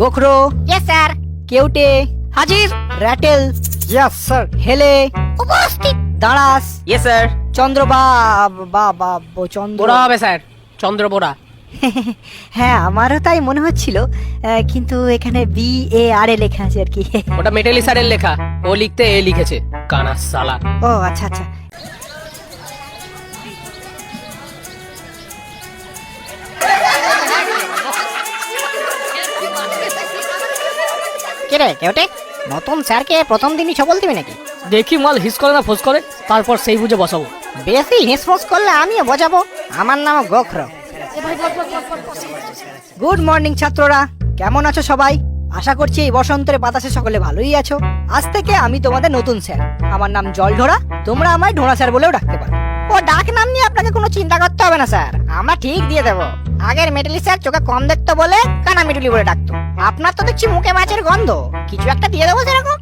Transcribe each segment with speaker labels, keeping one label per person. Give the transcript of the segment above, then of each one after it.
Speaker 1: গোখরো,
Speaker 2: yes sir.
Speaker 1: কেউটে,
Speaker 2: হাজির।
Speaker 1: Ratel,
Speaker 3: yes sir.
Speaker 1: হেলে,
Speaker 2: উপস্থিত।
Speaker 1: দাঁড়াস,
Speaker 4: ইয়েস স্যার।
Speaker 1: চন্দ্র বা বা বা চন্দ্র
Speaker 4: বোরা হবে স্যার, চন্দ্র বোরা।
Speaker 1: হ্যাঁ আমারও তাই মনে হচ্ছিল, কিন্তু এখানে BAR লেখা আছে আর কি।
Speaker 4: ওটা মেটালি স্যারের লেখা, ও লিখতে এ লিখেছে, কানা সালা।
Speaker 1: ও আচ্ছা আচ্ছা।
Speaker 2: কে রে কেউটে, নতুন স্যারকে প্রথম দিনই ছবল দিবি নাকি?
Speaker 5: দেখি মাল হিস করে না ফোস করে, তারপর সেই বুঝে বসাবো।
Speaker 2: বেশি হিসফোস করলে আমিও বোঝাবো। আমার নাম গোখরো।
Speaker 1: গুড মর্নিং ছাত্ররা, কেমন আছো সবাই? আশা করছি এই বসন্তের বাতাসে সকলে ভালোই আছো। আজ থেকে আমি তোমাদের নতুন স্যার। আমার নাম জলঢোড়া, তোমরা আমায় ঢোড়া স্যার বলেও ডাকতে পারো।
Speaker 2: ও ডাক নাম নিয়ে আপনাকে কোনো চিন্তা করতে হবে না স্যার, আমরা ঠিক দিয়ে দেবো। আগের মেটালি স্যার চোখে কম দেখতো বলে কানা মিটুলি বলে ডাকতো। আপনার তো দেখছি মুখে মাছের গন্ধ, কিছু একটা দিয়ে দেবো সেরকম।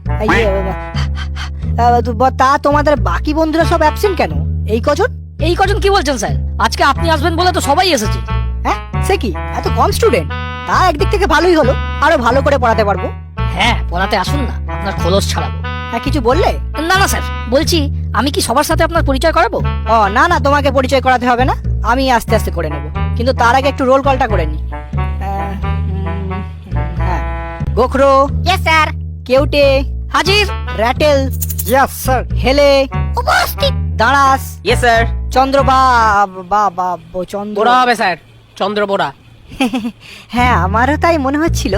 Speaker 1: তা তোমাদের বাকি বন্ধুরা সব অ্যাবসেন্ট কেন? এই কজন?
Speaker 5: এই কজন কি বলছেন স্যার? আজকে আপনি আসবেন বলে তো সবাই এসেছে।
Speaker 1: হ্যাঁ সে কি, এত কম স্টুডেন্ট? তা একদিক থেকে ভালোই হলো, আরো ভালো করে পড়াতে পারবো।
Speaker 5: হ্যাঁ পড়াতে আসুন না, আপনার খোলস ছাড়াবো।
Speaker 1: হ্যাঁ কিছু বললে?
Speaker 5: না না স্যার, বলছি আমি কি সবার সাথে আপনার পরিচয় করাবো?
Speaker 1: ও না না, তোমাকে পরিচয় করাতে হবে না, আমি আস্তে আস্তে করে নেব। কিন্তু তার আগে একটু রোল কলটা করে নি। হ্যাঁ, গোখরো,
Speaker 2: ইয়েস স্যার।
Speaker 1: কেউটে,
Speaker 5: হাজির।
Speaker 1: Ratel,
Speaker 3: yes sir.
Speaker 1: হেলে,
Speaker 2: উপস্থিত।
Speaker 1: দাঁড়াস,
Speaker 4: ইয়েস স্যার।
Speaker 1: চন্দ্র বা বা বা চন্দ্র।
Speaker 4: বোরা হবে স্যার, চন্দ্র বোরা।
Speaker 1: হ্যাঁ আমারও তাই মনে হচ্ছিল,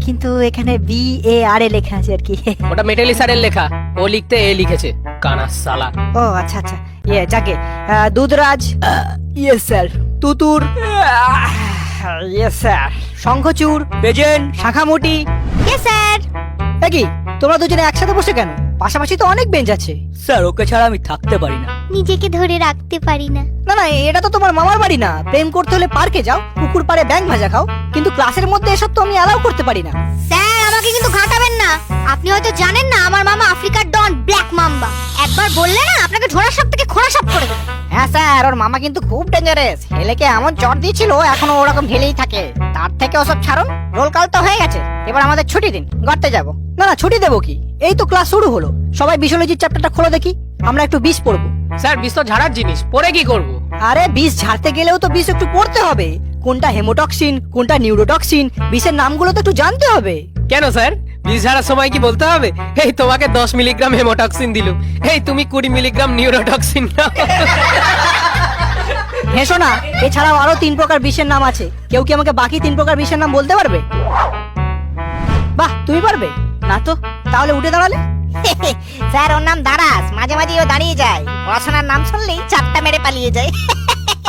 Speaker 1: কিন্তু এখানে BAR লেখা আছে আর কি।
Speaker 4: ওটা মেটালি স্যারের লেখা, ও লিখতে এ লিখেছে, কানা সালা।
Speaker 1: ও আচ্ছা আচ্ছা, যাকে দুধরাজ, ইয়েস স্যার। তুতুর,
Speaker 3: ইয়েস স্যার।
Speaker 1: শঙ্খচূড়, বেজেন, শাখামুটি।
Speaker 2: Yes sir.
Speaker 1: কি তোমরা দুজনে একসাথে বসে কেন? পাশাপাশি তো অনেক বেঞ্চ আছে।
Speaker 5: স্যার ওকে ছাড়া আমি থাকতে পারি না।
Speaker 2: নিজেকে ধরে রাখতে পারি না।
Speaker 1: না না, এটা তো তোমার মামার বাড়ি না। প্রেম করতে হলে পার্কে যাও, পুকুর পাড়ে ব্যাঙ ভাজা খাও, কিন্তু ক্লাসের মধ্যে এসব তো আমি অ্যালাউ করতে পারি না।
Speaker 2: স্যার আমাকে কিন্তু ঘাটাবেন না। আপনি হয়তো জানেন না আমার মামা আফ্রিকার ডন ব্ল্যাক মাম্বা। একবার বললে না আপনাকে ঝোড়া সাপ থেকে খোড়া সাপ করে দেবে। হ্যাঁ স্যার, ওর মামা কিন্তু খুব ডেঞ্জারাস। হেলেকে এমন চট দিয়েছিল, এখনো ওরকম ঢেলেই থাকে। তার থেকে ওসব ছাড়ুন, রোল কাল তো হয়ে গেছে, এবার আমাদের ছুটি দিন, গড়তে যাবো।
Speaker 1: না না, ছুটি দেবো কি? এই তো ক্লাস শুরু হলো। সবাই বিশোলজির চ্যাপ্টারটা খোলো দেখি, আমরা একটু বিষ পড়বো।
Speaker 4: স্যার বিষ তো ঝাড়ার জিনিস, পরে কি করবো?
Speaker 1: আরে বিষ ঝাড়তে গেলেও তো বিষ একটু পড়তে হবে। কোনটা হেমোটক্সিন, কোনটা নিউরোটক্সিন, বিষের নামগুলো তো একটু জানতে হবে।
Speaker 4: কেন স্যার, বিষ ঝাড়ার সময় কি বলতে হবে, এই তোমাকে 10 মিলিগ্রাম হেমোটক্সিন দিলুম, এই তুমি 20 মিলিগ্রাম নিউরোটক্সিন নাও?
Speaker 1: হেসো না, এছাড়াও আরো 3 প্রকার বিষের নাম আছে। কেউ কি আমাকে বাকি 3 প্রকার বিষের নাম বলতে পারবে? বাহ, তুমি পারবে না তো, তাহলে উঠে দাঁড়ালে।
Speaker 2: স্যার ওর নাম দারাস, মাঝে মাঝে ও দাঁড়িয়ে যায়। পড়াশোনার নাম শুনলেই চাপটা মেরে পালিয়ে যায়।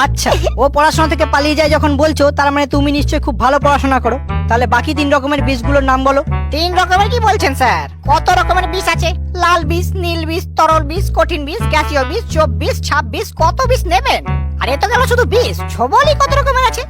Speaker 1: আচ্ছা, ও পড়াশোনা থেকে পালিয়ে যায় যখন বলছো, তার মানে তুমি নিশ্চয়ই খুব ভালো পড়াশোনা করো। তাহলে বাকি 3 রকমের বিষগুলোর নাম বলো।
Speaker 2: 3 রকমের কি বলছেন স্যার? কত রকমের বিষ আছে? লাল বিষ, নীল বিষ, তরল বিষ, কঠিন বিষ, গ্যাসীয় বিষ, চোপ বিষ, ছাপ বিষ, কত বিষ নেবেন? আর এ তো গেল শুধু বিষ। ছবলই কত রকমের আছে,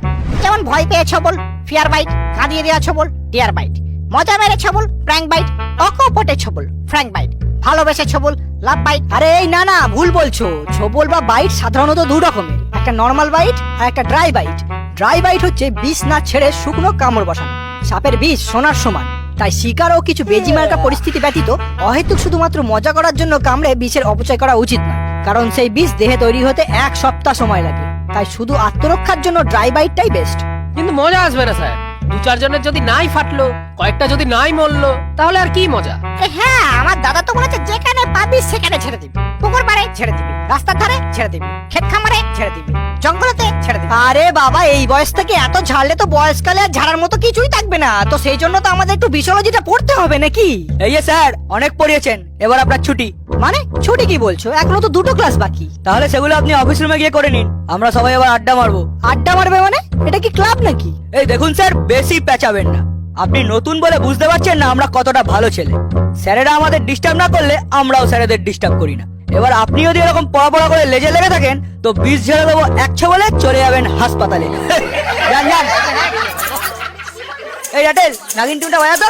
Speaker 2: যেমন ভয় পেয়ে ছবল, ফিয়ার বাইট, কাঁদিয়ে দেওয়া ছবল, ডিয়ার বাইট, মজা মেরে ছবল, প্র্যাঙ্ক বাইট, অকপটে ছবল, ফ্র্যাঙ্ক বাইট, ভালোবেসে ছবল, লাভ বাইট।
Speaker 1: আরে এই না না, ভুল বলছো। ছোবল বা বাইট সাধারণত 2 রকমের, একটা নর্মাল বাইট আর একটা ড্রাই বাইট। ড্রাই বাইট হচ্ছে বিষ না ছেড়ে শুকনো কামড় বসানো। সাপের বিষ সোনার সমান, তাই শিকার ও কিছু বেজিমার্কা পরিস্থিতি ব্যতীত অহেতুক শুধুমাত্র মজা করার জন্য কামড়ে বিষের অপচয় করা উচিত নয়, কারণ সেই বিষ দেহে তৈরি হতে 1 সপ্তাহ সময় লাগে। তাই শুধু আত্মরক্ষার জন্য ড্রাই বাইটটাই বেস্ট।
Speaker 4: কিন্তু মজা আসবে না স্যার, 2-4 জনের যদি নাই ফাটলো, কয়েকটা যদি নাই মরলো, তাহলে আর কি মজা?
Speaker 2: হ্যাঁ, আমার দাদা তো বলেছে যেখানে পাবি সেখানে ছেড়ে দিবি। পুকুর পাড়ে ছেড়ে দিবি, রাস্তার ধারে ছেড়ে দিবি, ক্ষেত খামারে ছেড়ে দিবি, জঙ্গলেতে ছেড়ে দিবি।
Speaker 1: আরে বাবা, এই বয়স থেকে এত ঝাড়লে তো বয়সকালে আর ঝাড়ার মতো কিছুই থাকবে না। তো সেই জন্য তো আমাদের একটু বিশোলজিটা পড়তে হবে নাকি?
Speaker 5: এই স্যার অনেক পড়িয়েছেন, এবার আপনার ছুটি।
Speaker 1: মানে ছুটি কি বলছো? এখনো তো 2টো ক্লাস বাকি।
Speaker 5: তাহলে সেগুলো আপনি অফিস রুমে গিয়ে করে নিন, আমরা সবাই এবার আড্ডা মারবো।
Speaker 1: আড্ডা মারবে মানে? এটা কি ক্লাব নাকি?
Speaker 5: এই দেখুন স্যার, বেশি পেঁচাবেন না। আপনি নতুন বলে বুঝতে পারছেন না আমরা কতটা ভালো ছেলে। স্যারেরা আমাদের ডিস্টার্ব না করলে আমরাও স্যারেদের ডিস্টার্ব করি না। এবার আপনি যদি এরকম পড়া করে লেজে লেগে থাকেন, তো বিষ ঝেড়ে দেবো 1 বলে চলে যাবেন হাসপাতালে। যান যান। এই রাটেল, নাগিন টুনটা বাজাতো।